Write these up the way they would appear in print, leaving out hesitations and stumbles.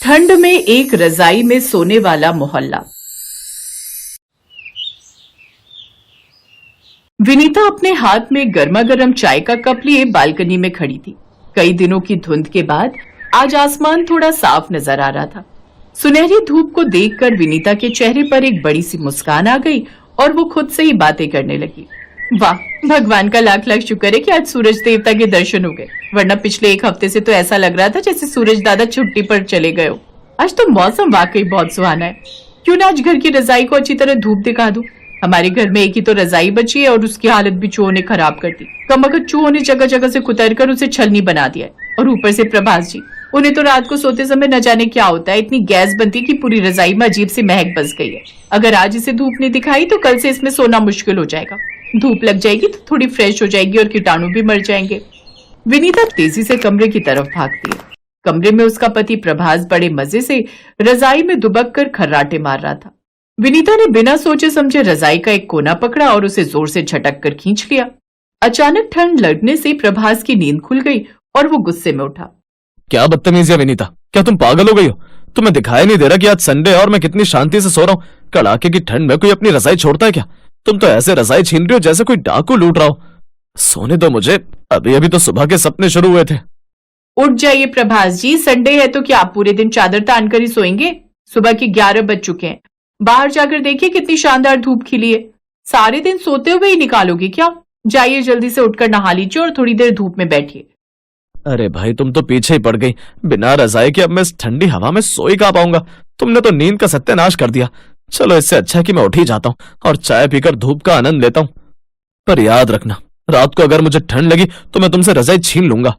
ठंड में एक रजाई में सोने वाला मोहल्ला। विनीता अपने हाथ में गर्मा गर्म चाय का कप लिए बालकनी में खड़ी थी। कई दिनों की धुंध के बाद आज आसमान थोड़ा साफ नजर आ रहा था। सुनहरी धूप को देखकर विनीता के चेहरे पर एक बड़ी सी मुस्कान आ गई और वो खुद से ही बातें करने लगी। वाह, भगवान का लाख लाख शुक्र है कि आज सूरज देवता के दर्शन हो गए, वरना पिछले एक हफ्ते से तो ऐसा लग रहा था जैसे सूरज दादा छुट्टी पर चले गए हो। आज तो मौसम वाकई बहुत सुहाना है। क्यों ना आज घर की रजाई को अच्छी तरह धूप दिखा दूं। हमारे घर में एक ही तो रजाई बची है और उसकी हालत भी चूहों ने खराब कर दी। कमबख्त चूहों ने जगह जगह से कुतर कर उसे छलनी बना दिया है। और ऊपर से प्रभास जी, उन्हें तो रात को सोते समय न जाने क्या होता है, इतनी गैस बनती कि पूरी रजाई में अजीब सी महक बस गई है। अगर आज इसे धूप नहीं दिखाई तो कल से इसमें सोना मुश्किल हो जाएगा। धूप लग जाएगी तो थोड़ी फ्रेश हो जाएगी और कीटाणु भी मर जाएंगे। विनीता तेजी से कमरे की तरफ भागती है। कमरे में उसका पति प्रभास बड़े मजे से रजाई में दुबक कर खर्राटे मार रहा था। विनीता ने बिना सोचे समझे रजाई का एक कोना पकड़ा और उसे जोर से झटक कर खींच लिया। अचानक ठंड लगने से प्रभास की नींद खुल गई और वो गुस्से में उठा। क्या बदतमीजी है विनीता, क्या तुम पागल हो गई हो? तुम्हें दिखाई नहीं दे रहा कि आज संडे और मैं कितनी शांति से सो रहा हूँ? कड़ाके की ठंड में कोई अपनी रजाई छोड़ता है क्या? तुम तो ऐसे रजाई छीन रही हो जैसे कोई डाकू लूट रहा हो। सोने दो मुझे, अभी अभी तो सुबह के सपने शुरू हुए थे। उठ जाइए प्रभास जी, संडे है तो क्या आप पूरे दिन चादर तान कर ही सोएंगे? सुबह के 11 बज चुके हैं। बाहर जाकर देखिए कितनी शानदार धूप खिली है। सारे दिन सोते हुए ही निकालोगे क्या? जाइए जल्दी से उठकर नहा लीजिए और थोड़ी देर धूप में बैठिए। अरे भाई, तुम तो पीछे ही पड़ गई। बिना रजाई के अब मैं इस ठंडी हवा में सो ही कहाँ पाऊंगा। तुमने तो नींद का सत्यानाश कर दिया। चलो, इससे अच्छा है कि मैं उठ ही जाता हूँ और चाय पीकर धूप का आनंद लेता हूँ। पर याद रखना, रात को अगर मुझे ठंड लगी तो मैं तुमसे रजाई छीन लूंगा।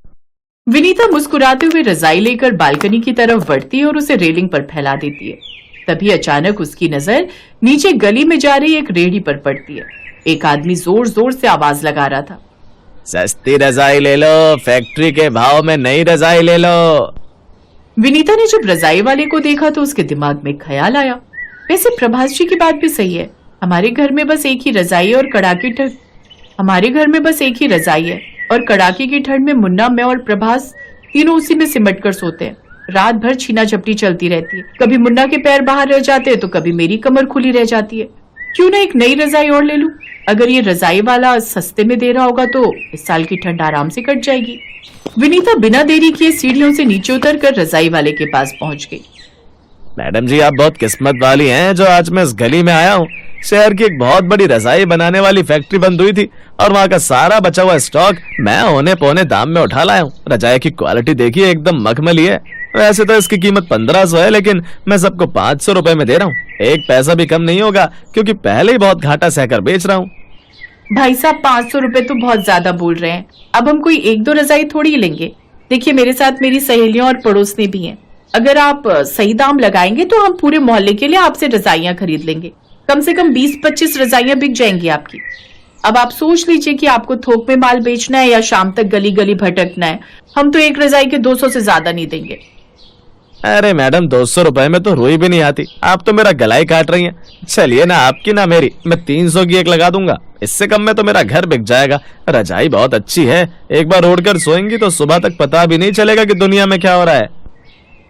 विनीता मुस्कुराते हुए रजाई लेकर बालकनी की तरफ बढ़ती है और उसे रेलिंग पर फैला देती है। तभी अचानक उसकी नजर नीचे गली में जा रही एक रेहड़ी पर पड़ती है। एक आदमी जोर जोर से आवाज लगा रहा था, सस्ती रजाई ले लो, फैक्ट्री के भाव में नई रजाई ले लो। विनीता ने जब रजाई वाले को देखा तो उसके दिमाग में ख्याल आया, वैसे प्रभास जी की बात भी सही है। हमारे घर में बस एक ही रजाई है और कड़ाके की ठंड में मुन्ना, मैं और प्रभास तीनों उसी में सिमट कर सोते हैं। रात भर छीना झपटी चलती रहती है। कभी मुन्ना के पैर बाहर रह जाते हैं तो कभी मेरी कमर खुली रह जाती है। क्यों ना एक नई रजाई और ले लूं? अगर ये रजाई वाला सस्ते में दे रहा होगा तो इस साल की ठंड आराम से कट जाएगी। विनीता बिना देरी किए सीढ़ियों से नीचे उतर कर रजाई वाले के पास पहुंच गई। मैडम जी, आप बहुत किस्मत वाली हैं जो आज मैं इस गली में आया हूँ। शहर की एक बहुत बड़ी रजाई बनाने वाली फैक्ट्री बंद हुई थी और वहाँ का सारा बचा हुआ स्टॉक मैं औने पौने दाम में उठा लाया हूँ। रजाई की क्वालिटी देखिए, एकदम मखमली है। वैसे तो इसकी कीमत 1500 है, लेकिन मैं सबको 500 रुपए में दे रहा हूँ। एक पैसा भी कम नहीं होगा क्योंकि पहले ही बहुत घाटा सहकर बेच रहा हूँ। भाई साहब, 500 रुपए तो बहुत ज्यादा बोल रहे हैं। अब हम कोई एक दो रजाई थोड़ी ही लेंगे। देखिए, मेरे साथ मेरी सहेलियां और पड़ोसनी भी हैं। अगर आप सही दाम लगाएंगे तो हम पूरे मोहल्ले के लिए आपसे रजाइयां खरीद लेंगे। कम से कम 20-25 रजाइयां बिक जाएंगी आपकी। अब आप सोच लीजिए कि आपको थोक में माल बेचना है या शाम तक गली गली भटकना है। हम तो एक रजाई के 200 से ज्यादा नहीं देंगे। अरे मैडम, 200 रुपए में तो रुई भी नहीं आती। आप तो मेरा गला ही काट रही हैं। चलिए ना, आपकी ना मेरी, मैं 300 की एक लगा दूंगा। इससे कम में तो मेरा घर बिक जाएगा। रजाई बहुत अच्छी है, एक बार ओढ़कर सोएंगी तो सुबह तक पता भी नहीं चलेगा कि दुनिया में क्या हो रहा है।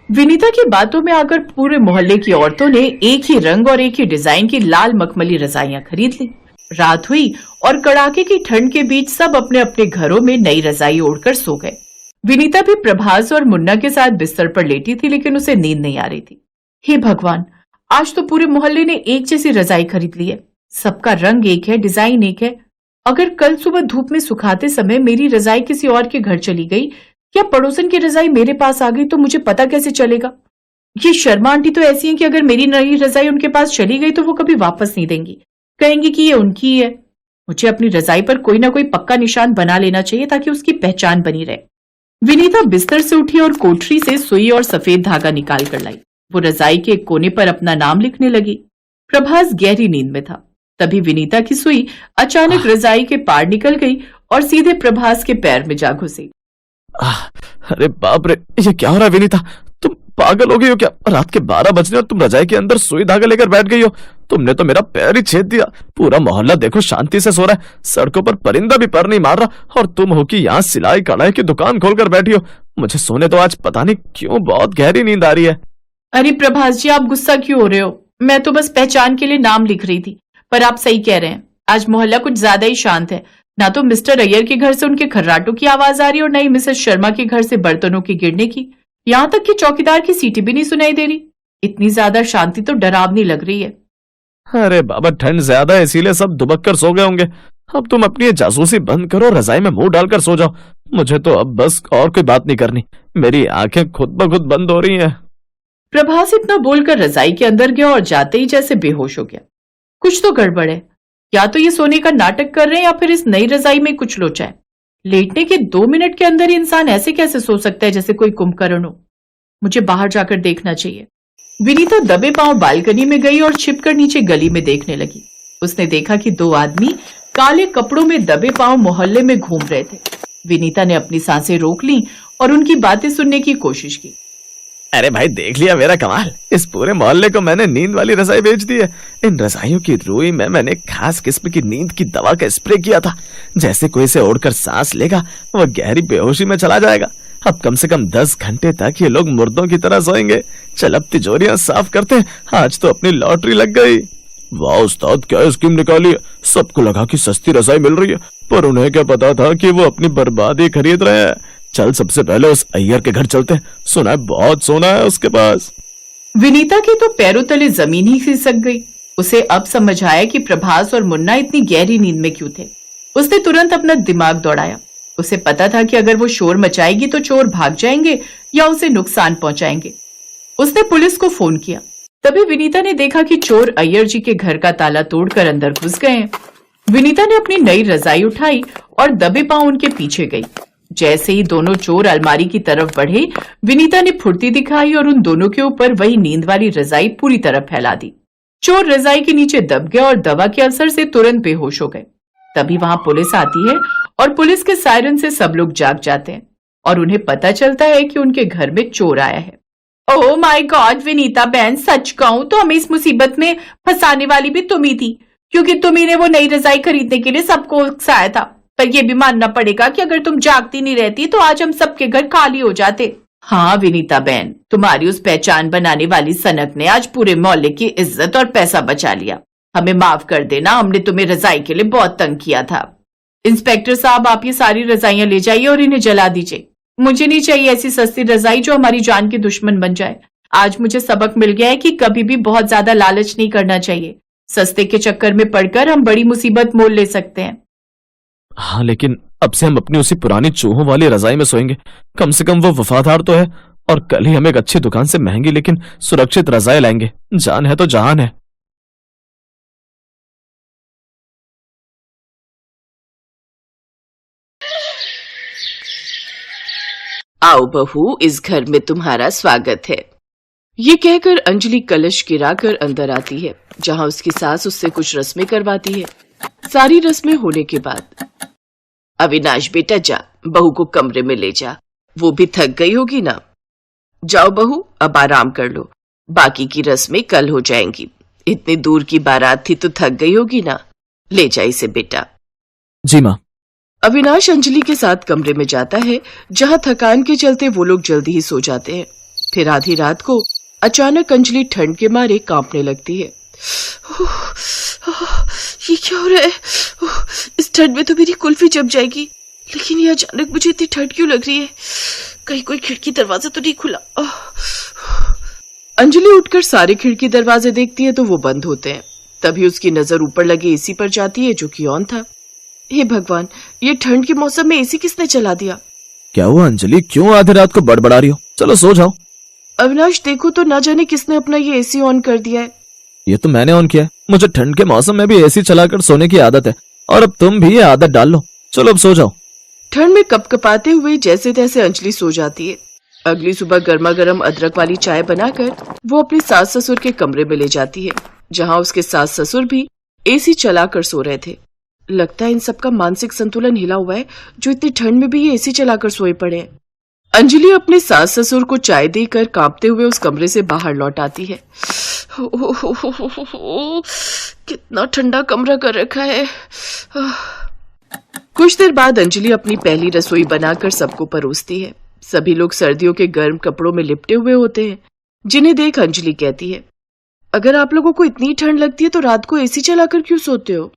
विनीता की बातों में आकर पूरे मोहल्ले की औरतों ने एक ही रंग और एक ही डिजाइन की लाल मखमली रजाइयां खरीद ली। रात हुई और कड़ाके की ठंड के बीच सब अपने अपने घरों में नई रजाई ओढ़कर सो गए। विनीता भी प्रभास और मुन्ना के साथ बिस्तर पर लेटी थी, लेकिन उसे नींद नहीं आ रही थी। हे भगवान, आज तो पूरे मोहल्ले ने एक जैसी रजाई खरीद ली है। सबका रंग एक है, डिजाइन एक है। अगर कल सुबह धूप में सुखाते समय मेरी रजाई किसी और के घर चली गई या पड़ोसन की रजाई मेरे पास आ गई तो मुझे पता कैसे चलेगा? ये शर्मा आंटी तो ऐसी हैं कि अगर मेरी नई रजाई उनके पास चली गई तो वो कभी वापस नहीं देंगी। कहेंगी कि ये उनकी ही है। मुझे अपनी रजाई पर कोई ना कोई पक्का निशान बना लेना चाहिए ताकि उसकी पहचान बनी रहे। विनीता बिस्तर से उठी और कोठरी से सुई और सफेद धागा निकाल कर लाई। वो रजाई के एक कोने पर अपना नाम लिखने लगी। प्रभास गहरी नींद में था। तभी विनीता की सुई अचानक रजाई के पार निकल गई और सीधे प्रभास के पैर में जा घुसी। अरे बाप रे, ये क्या हो रहा है विनीता? तुम पागल हो गई हो क्या? रात के 12 बजने और तुम रजाई के अंदर सुई धागा लेकर बैठ गई हो। तुमने तो मेरा पैर ही छेद दिया। पूरा मोहल्ला देखो शांति से सो रहा है, सड़कों पर परिंदा भी पर नहीं मार रहा, और तुम हो कि यहाँ सिलाई कढ़ाई की दुकान खोलकर बैठी हो। मुझे सोने तो आज पता नहीं क्यों बहुत गहरी नींद आ रही है। अरे प्रभास जी, आप गुस्सा क्यों हो रहे हो? मैं तो बस पहचान के लिए नाम लिख रही थी। पर आप सही कह रहे हैं, आज मोहल्ला कुछ ज्यादा ही शांत है। ना तो मिस्टर अय्यर के घर से उनके खर्राटों की आवाज आ रही और ना ही मिसेस शर्मा के घर से बर्तनों के गिरने की। यहाँ तक कि चौकीदार की सीटी भी नहीं सुनाई दे रही। इतनी ज्यादा शांति तो डरावनी लग रही है। अरे बाबा, ठंड ज्यादा है इसीलिए सब दुबक कर सो गए होंगे। अब तुम अपनी ये जासूसी बंद करो, रजाई में मुंह डालकर सो जाओ। मुझे तो अब बस और कोई बात नहीं करनी। मेरी आंखें खुद ब खुद बंद हो रही हैं। प्रभास इतना बोलकर रजाई के अंदर गया और जाते ही जैसे बेहोश हो गया। कुछ तो गड़बड़ है। या तो ये सोने का नाटक कर रहे हैं या फिर इस नई रजाई में कुछ लोचा है। लेटने के 2 मिनट के अंदर ही इंसान ऐसे कैसे सो सकता है जैसे कोई कुंभकर्ण हो। मुझे बाहर जाकर देखना चाहिए। विनीता दबे पांव बालकनी में गई और छिपकर नीचे गली में देखने लगी। उसने देखा कि 2 आदमी काले कपड़ों में दबे पांव मोहल्ले में घूम रहे थे। विनीता ने अपनी सांसें रोक ली और उनकी बातें सुनने की कोशिश की। अरे भाई, देख लिया मेरा कमाल। इस पूरे मोहल्ले को मैंने नींद वाली रजाई बेच दी है। इन रजाइयों की रुई में मैंने खास किस्म की नींद की दवा का स्प्रे किया था। जैसे कोई इसे ओढ़कर सांस लेगा वह गहरी बेहोशी में चला जाएगा। अब कम से कम 10 घंटे तक ये लोग मुर्दों की तरह सोएंगे। चल अब तिजोरियां साफ करते हैं। आज तो अपनी लॉटरी लग गई। वाह उस्ताद, क्या स्कीम निकाली है। सबको लगा कि सस्ती रजाई मिल रही है, पर उन्हें क्या पता था कि वो अपनी बर्बादी खरीद रहे हैं। चल सबसे पहले उस अय्यर के घर चलते हैं। सुना है बहुत सोना है उसके पास। विनीता के तो पैरों तले जमीन ही खिसक गई। उसे अब समझ आया कि प्रभास और मुन्ना इतनी गहरी नींद में क्यों थे। उसने तुरंत अपना दिमाग दौड़ाया। उसे पता था कि अगर वो शोर मचाएगी तो चोर भाग जाएंगे या उसे नुकसान पहुंचाएंगे। उसने पुलिस को फोन किया। तभी विनीता ने देखा कि चोर अय्यर जी के घर का ताला तोड़कर अंदर घुस गए हैं। विनीता ने अपनी नई रजाई उठाई और दबे पांव उनके पीछे गई। जैसे ही दोनों चोर अलमारी की तरफ बढ़े, विनीता ने फुर्ती दिखाई और उन दोनों के ऊपर वही नींद वाली रजाई पूरी तरह फैला दी। चोर रजाई के नीचे दब गए और दवा के असर से तुरंत बेहोश हो गए। तभी वहां पुलिस आती है और पुलिस के सायरन से सब लोग जाग जाते हैं और उन्हें पता चलता है कि उनके घर में चोर आया है। ओह माय गॉड विनीता बहन, सच कहूं तो हमें इस मुसीबत में फंसाने वाली भी तुम ही थी, क्योंकि तुम्ही ने वो नई रजाई खरीदने के लिए सबको उकसाया था। पर यह भी मानना पड़ेगा कि अगर तुम जागती नहीं रहती तो आज हम सबके घर खाली हो जाते। हाँ विनीता बहन, तुम्हारी उस पहचान बनाने वाली सनक ने आज पूरे मोहल्ले की इज्जत और पैसा बचा लिया। हमें माफ कर देना, हमने तुम्हें रजाई के लिए बहुत तंग किया था। इंस्पेक्टर साहब, आप ये सारी रजाइयां ले जाइए और इन्हें जला दीजिए। मुझे नहीं चाहिए ऐसी सस्ती रजाई जो हमारी जान की दुश्मन बन जाए। आज मुझे सबक मिल गया है कि कभी भी बहुत ज्यादा लालच नहीं करना चाहिए। सस्ते के चक्कर में पड़कर हम बड़ी मुसीबत मोल ले सकते हैं। हाँ, लेकिन अब से हम अपनी उसी पुरानी चूहों वाली रजाई में सोएंगे। कम से कम वो वफादार तो है और कल ही हम एक अच्छी दुकान से महंगी लेकिन सुरक्षित रजाई लाएंगे। जान है तो जहान है। आओ बहू, इस घर में तुम्हारा स्वागत है। ये कहकर अंजलि कलश गिराकर अंदर आती है, जहां उसकी सास उससे कुछ रस्में करवाती है। सारी रस्में होने के बाद अविनाश बेटा जा, बहू को कमरे में ले जा, वो भी थक गई होगी ना। जाओ बहू, अब आराम कर लो, बाकी की रस्में कल हो जाएंगी। इतनी दूर की बारात थी तो थक गई होगी ना। ले जा इसे बेटा। जी माँ। अविनाश अंजलि के साथ कमरे में जाता है, जहां थकान के चलते वो लोग जल्दी ही सो जाते हैं। फिर आधी रात को अचानक अंजलि ठंड के मारे कांपने लगती है। ये क्या हो रहा है? इस ठंड में तो मेरी कुल्फी जम जाएगी, लेकिन ये अचानक मुझे इतनी ठंड क्यों लग रही है? कहीं कोई खिड़की दरवाजा तो नहीं खुला? अंजलि उठकर सारे खिड़की दरवाजे देखती है तो वो बंद होते हैं। तभी उसकी नजर ऊपर लगे एसी पर जाती है, जो कि ऑन था। हे भगवान, ये ठंड के मौसम में एसी किसने चला दिया? क्या हुआ अंजलि, क्यों आधी रात को बड़बड़ा रही हो? चलो सो जाओ। अविनाश देखो तो, ना जाने किसने अपना ये एसी ऑन कर दिया है। ये तो मैंने ऑन किया है। मुझे ठंड के मौसम में भी एसी चलाकर सोने की आदत है और अब तुम भी ये आदत डाल लो। चलो अब सो जाओ। ठंड में कपकपाते हुए जैसे तैसे अंजलि सो जाती है। अगली सुबह गर्मा गर्म अदरक वाली चाय बनाकर वो अपने सास ससुर के कमरे में ले जाती है, जहाँ उसके सास ससुर भी एसी चलाकर सो रहे थे। लगता है इन सबका मानसिक संतुलन हिला हुआ है, जो इतनी ठंड में भी ये एसी चलाकर सोए पड़े हैं। अंजलि अपने सास ससुर को चाय देकर कांपते हुए उस कमरे से बाहर लौट आती है। कितना ठंडा कमरा कर रखा है। कुछ देर बाद अंजलि अपनी पहली रसोई बनाकर सबको परोसती है। सभी लोग सर्दियों के गर्म कपड़ों में लिपटे हुए होते हैं। जिन्हें देख अंजलि कहती है, अगर आप लोगों को इतनी ठंड लगती है तो रात को एसी चलाकर क्यों सोते हो?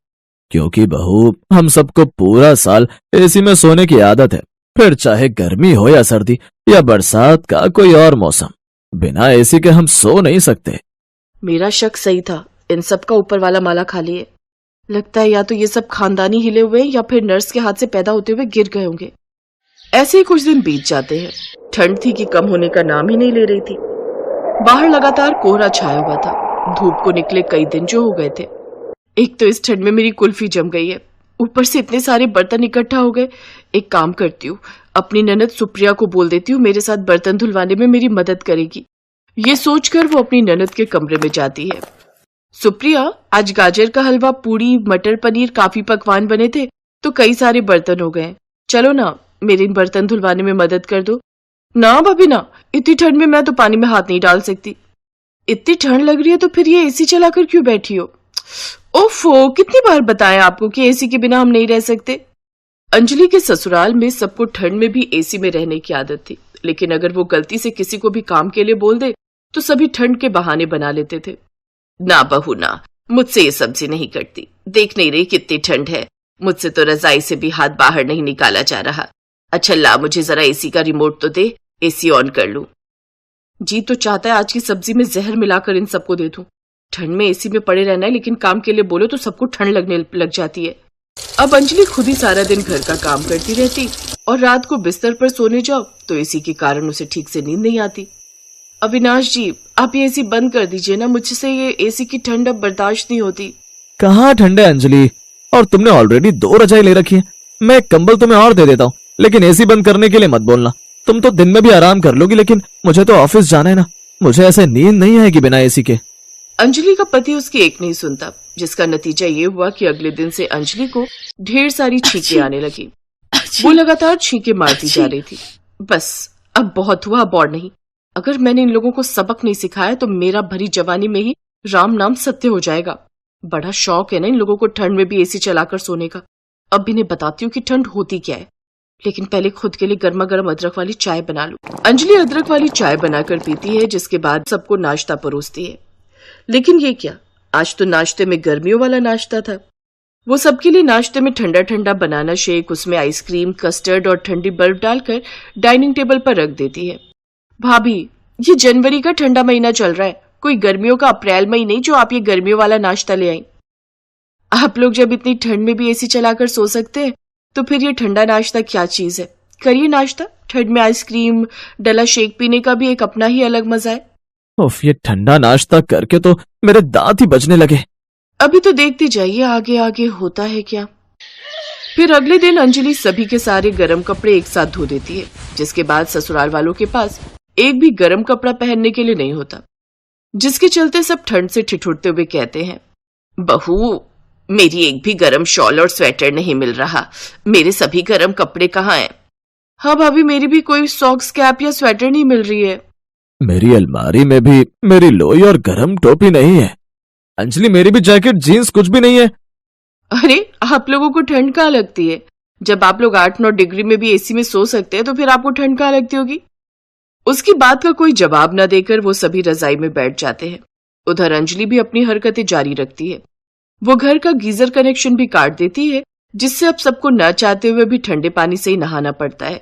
क्योंकि बहू, हम सबको पूरा साल एसी में सोने की आदत है, फिर चाहे गर्मी हो या सर्दी या बरसात का कोई और मौसम, बिना एसी के हम सो नहीं सकते। मेरा शक सही था, इन सब का ऊपर वाला माला खाली है। लगता है या तो ये सब खानदानी हिले हुए या फिर नर्स के हाथ से पैदा होते हुए गिर गए होंगे। ऐसे ही कुछ दिन बीत जाते हैं। ठंड थी कि कम होने का नाम ही नहीं ले रही थी। बाहर लगातार कोहरा छाया हुआ था। धूप को निकले कई दिन जो हो गए थे। एक तो इस ठंड में मेरी कुल्फी जम गई है, ऊपर से इतने सारे बर्तन इकट्ठा हो गए। एक काम करती हूँ, अपनी ननद सुप्रिया को बोल देती हूँ मेरे साथ बर्तन धुलवाने में मेरी मदद करेगी। ये सोचकर वो अपनी ननद के कमरे में जाती है। सुप्रिया, आज गाजर का हलवा, पूड़ी, मटर पनीर, काफी पकवान बने थे तो कई सारे बर्तन हो गए। चलो ना, मेरे इन बर्तन धुलवाने में मदद कर दो। ना भाभी ना, इतनी ठंड में मैं तो पानी में हाथ नहीं डाल सकती। इतनी ठंड लग रही है तो फिर ये एसी चलाकर क्यों बैठी हो? ओफो, कितनी बार बताया आपको कि एसी के बिना हम नहीं रह सकते। अंजलि के ससुराल में सबको ठंड में भी एसी में रहने की आदत थी, लेकिन अगर वो गलती से किसी को भी काम के लिए बोल दे तो सभी ठंड के बहाने बना लेते थे। ना बहू ना, मुझसे ये सब्जी नहीं कटती। देख नहीं रही कितनी ठंड है, मुझसे तो रजाई से भी हाथ बाहर नहीं निकाला जा रहा। अच्छा ला, मुझे जरा एसी का रिमोट तो दे, एसी ऑन कर लूं। जी तो चाहता है आज की सब्जी में जहर मिलाकर इन सबको दे दूं। ठंड में एसी में पड़े रहना है, लेकिन काम के लिए बोलो तो सबको ठंड लगने लग जाती है। अब अंजलि खुद ही सारा दिन घर का काम करती रहती और रात को बिस्तर पर सोने जाओ तो एसी के कारण उसे ठीक से नींद नहीं आती। अविनाश जी, आप ये एसी बंद कर दीजिए ना, मुझसे ये एसी की ठंड अब बर्दाश्त नहीं होती। कहाँ ठंड है अंजलि, और तुमने ऑलरेडी 2 रजाई ले रखी है। मैं एक कंबल तुम्हें और दे देता हूँ, लेकिन एसी बंद करने के लिए मत बोलना। तुम तो दिन में भी आराम कर लोगी, लेकिन मुझे तो ऑफिस जाना है ना, मुझे ऐसे नींद नहीं आएगी बिना एसी के। अंजलि का पति उसकी एक नहीं सुनता, जिसका नतीजा ये हुआ कि अगले दिन से अंजलि को ढेर सारी छींकें आने लगी। वो लगातार छींकें मारती जा रही थी। बस अब बहुत हुआ, अब और नहीं। अगर मैंने इन लोगों को सबक नहीं सिखाया तो मेरा भरी जवानी में ही राम नाम सत्य हो जाएगा। बड़ा शौक है ना इन लोगों को ठंड में भी एसी चलाकर सोने का। अब इन्हें बताती हूँ कि ठंड होती क्या है, लेकिन पहले खुद के लिए गर्मा गर्म अदरक वाली चाय बना लूं। अंजलि अदरक वाली चाय बनाकर पीती है, जिसके बाद सबको नाश्ता परोसती है। लेकिन ये क्या, आज तो नाश्ते में गर्मियों वाला नाश्ता था। वो सबके लिए नाश्ते में ठंडा ठंडा बनाना शेक, उसमें आइसक्रीम, कस्टर्ड और ठंडी बर्फ डालकर डाइनिंग टेबल पर रख देती है। भाभी, ये जनवरी का ठंडा महीना चल रहा है, कोई गर्मियों का अप्रैल मई नहीं जो आप ये गर्मियों वाला नाश्ता ले आई। आप लोग जब इतनी ठंड में भी एसी चलाकर सो सकते हैं तो फिर ये ठंडा नाश्ता क्या चीज है। करिए नाश्ता, ठंड में आइसक्रीम डला शेक पीने का भी एक अपना ही अलग मजा है। उफ, ये ठंडा नाश्ता करके तो मेरे दांत ही बजने लगे। अभी तो देखती जाइए आगे आगे होता है क्या। फिर अगले दिन अंजलि सभी के सारे गर्म कपड़े एक साथ धो देती है, जिसके बाद ससुराल वालों के पास एक भी गर्म कपड़ा पहनने के लिए नहीं होता, जिसके चलते सब ठंड से ठिठुरते हुए कहते हैं, बहू मेरी एक भी गर्म शॉल और स्वेटर नहीं मिल रहा, मेरे सभी गर्म कपड़े कहाँ हैं? हाँ भाभी, मेरी भी कोई सॉक्स, कैप या स्वेटर नहीं मिल रही है। मेरी अलमारी में भी मेरी लोई और गर्म टोपी नहीं है। अंजलि, मेरी भी जैकेट, जीन्स कुछ भी नहीं है। अरे आप लोगों को ठंड कहाँ लगती है? जब आप लोग 8-9 डिग्री में भी एसी में सो सकते हैं तो फिर आपको ठंड कहाँ लगती होगी? उसकी बात का कोई जवाब न देकर वो सभी रजाई में बैठ जाते हैं। उधर अंजलि भी अपनी हरकतें जारी रखती है। वो घर का गीजर कनेक्शन भी काट देती है, जिससे अब सबको न चाहते हुए भी ठंडे पानी से ही नहाना पड़ता है।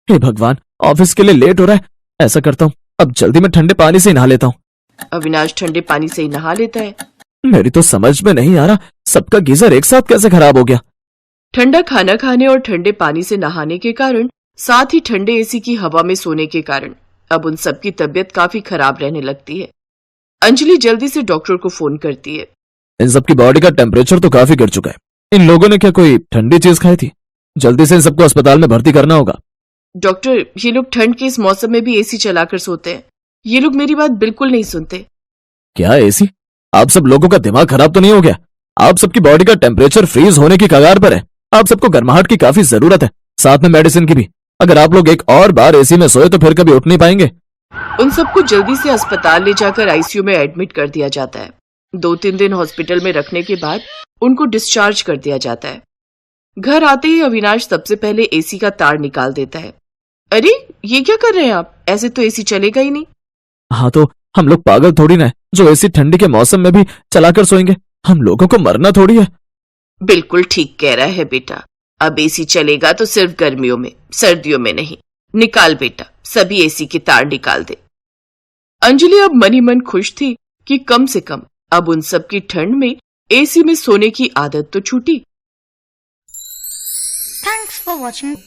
हे भगवान, ऑफिस के लिए लेट हो रहा है। ऐसा करता हूँ, अब जल्दी मैं ठंडे पानी से ही नहा लेता हूँ। अविनाश ठंडे पानी से ही नहा लेता है। मेरी तो समझ में नहीं आ रहा, सबका गीजर एक साथ कैसे खराब हो गया। ठंडा खाना खाने और ठंडे पानी से नहाने के कारण, साथ ही ठंडे एसी की हवा में सोने के कारण अब उन सबकी तबीयत काफी खराब रहने लगती है। अंजलि जल्दी से डॉक्टर को फोन करती है। इन सबकी बॉडी का टेम्परेचर तो काफी गिर चुका है। इन लोगों ने क्या कोई ठंडी चीज खाई थी? जल्दी से इन सबको अस्पताल में भर्ती करना होगा। डॉक्टर, ये लोग ठंड के इस मौसम में भी एसी चलाकर सोते हैं। ये लोग मेरी बात बिल्कुल नहीं सुनते। क्या एसी? आप सब लोगों का दिमाग खराब तो नहीं हो गया? आप सबकी बॉडी का टेम्परेचर फ्रीज होने की कगार पर है। आप सबको गर्माहट की काफी जरूरत है, साथ में मेडिसिन की भी। अगर आप लोग एक और बार एसी में सोए तो फिर कभी उठ नहीं पाएंगे। उन सबको जल्दी से अस्पताल ले जाकर आईसीयू में एडमिट कर दिया जाता है। 2-3 दिन हॉस्पिटल में रखने के बाद उनको डिस्चार्ज कर दिया जाता है। घर आते ही अविनाश सबसे पहले एसी का तार निकाल देता है। अरे ये क्या कर रहे हैं आप? ऐसे तो एसी चलेगा ही नहीं। हाँ तो हम लोग पागल थोड़ी ना है जो एसी ठंडी के मौसम में भी चलाकर सोएंगे। हम लोगों को मरना थोड़ी है। बिल्कुल ठीक कह रहा है बेटा। अब एसी चलेगा तो सिर्फ गर्मियों में, सर्दियों में नहीं। निकाल बेटा, सभी एसी की तार निकाल दे। अंजलि अब मन ही मन खुश थी कि कम से कम अब उन सब की ठंड में एसी में सोने की आदत तो छूटी। Thanks for watching.